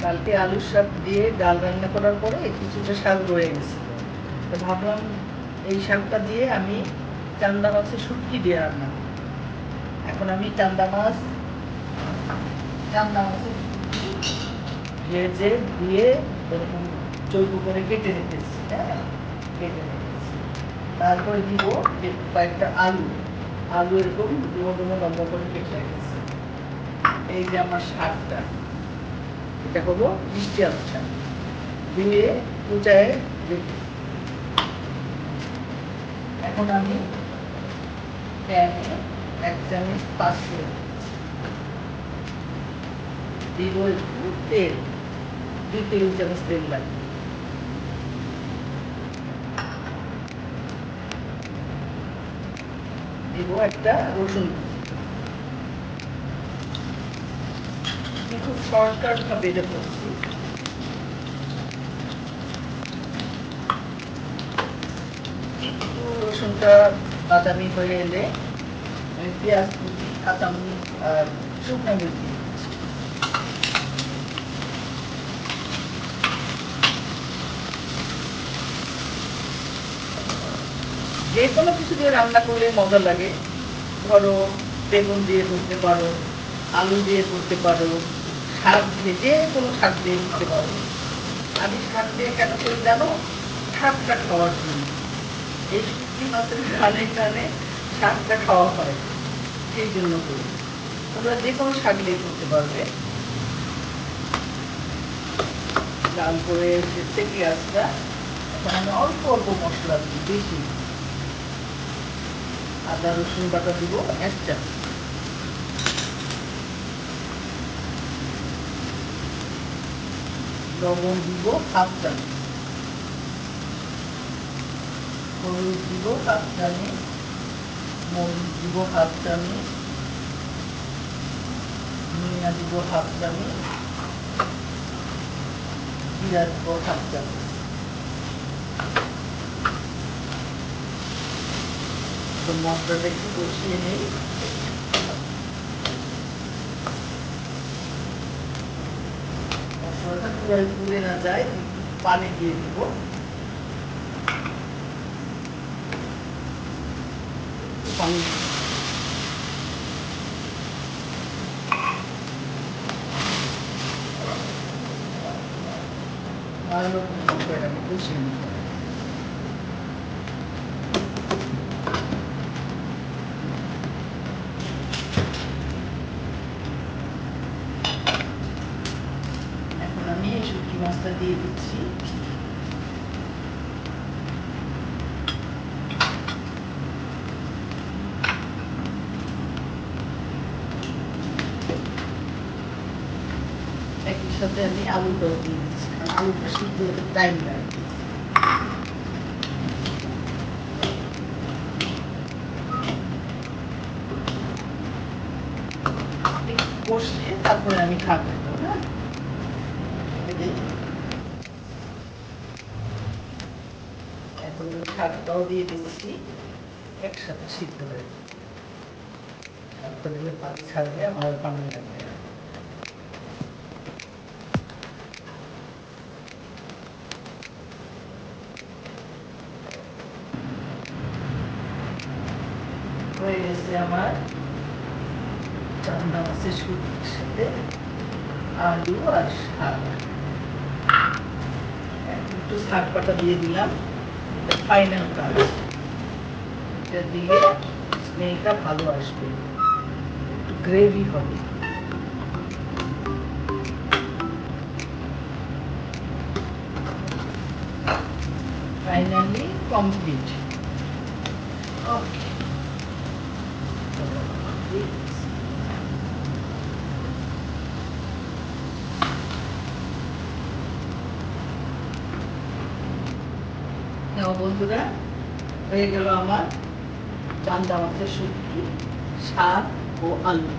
কালকে আলুর শাক দিয়ে ডাল রান্না করার পরে কিছুটা শাক রয়ে গেছে, তো ভাবলাম এই শাকটা দিয়ে আমি চান্দা মাছের শুটকি দিয়ে রান্না করি। এখন আমি চান্দা মাছের ভেজে দিয়ে এরকম চৌকো করে কেটে রেখেছি। হ্যাঁ, কেটে রেখেছি। তারপরে দিব কয়েকটা আলু এরকম ডুমো ডুমো লম্বা করে কেটে রেখেছি। এই যে আমার শাকটা, এটা হলো মিষ্টি আলু শাক দিয়ে কুচায় রেখে। এখন আমি প্যানে 1 চামচ পাঁচফোড়ন দিব, একটু তেল 2-3 চামচ তেল লাগবে। দিব একটা রসুন, খুব শর্টকাট ভাবে এটা করছি। রসুনটা বাদামি হয়ে এলে আমি পেঁয়াজ কুচি, কাঁচামরিচ আর শুকনো মরিচ দিই। যে কোনো কিছু দিয়ে রান্না করলে মজা লাগে। ধরো বেগুন দিয়ে করতে পারো, আলু দিয়ে করতে পারো, শাক দিয়ে, যে কোনো শাক দিয়ে করতে পারো। আমি শাক দিয়ে কেন করি জানো? শাকটা খাওয়ার জন্য। এই শুটকি মাছের গানে গানে শাকটা খাওয়া হয়, সেই জন্য করি। তোমরা যে কোনো শাক দিয়ে করতে পারবে। লাল করে এসেছে পেঁয়াজটা, এখন আমি অল্প অল্প মশলা দিই, বেশি। আদা রসুন বাটা দিব 1 চামচ, লবণ দিব 1/2 চামচ, হলুদ দিব 1/2 চামচ, মরিচ দিব 1/2 চামচ, ধনিয়া দিব 1/2 চামচ, জিরা দিব 1/2 চামচ। তো মশলাটা একটু কষিয়ে নেই। মশলাটা পুড়ে না যায়, পানি দিয়ে দিব। পানি ভালো মশলাটাকে কষিয়ে নিতে হবে। এখন আমি এই শুটকি মাছটা দিয়ে দিচ্ছি। একই সাথে আমি আলুটাও দিয়ে দিচ্ছি, কারণ আলুটা সিদ্ধ হতে টাইম লাগে। কষিয়ে তারপরে আমি খাবো। হ্যাঁ, এখন শাকটাও দিয়ে দিচ্ছি, একসাথে সিদ্ধ হয়ে যাবে। শাকটা দিলে পানি ছাড়বে, আমার পানি লাগবে না। হয়ে গেছে আমার চান্দা মাছের শুটকির সাথে আলু আর শাক। একটু শাক পাতা দিয়ে দিলাম, ফাইনাল কাজ। এটা দিয়ে স্মেলটা ভালো আসবে, একটু গ্রেভি হবে। Finally complete. ওকে, বন্ধুরা, হয়ে গেল আমার চান্দা মাছের শুটকি, শাক ও আলু।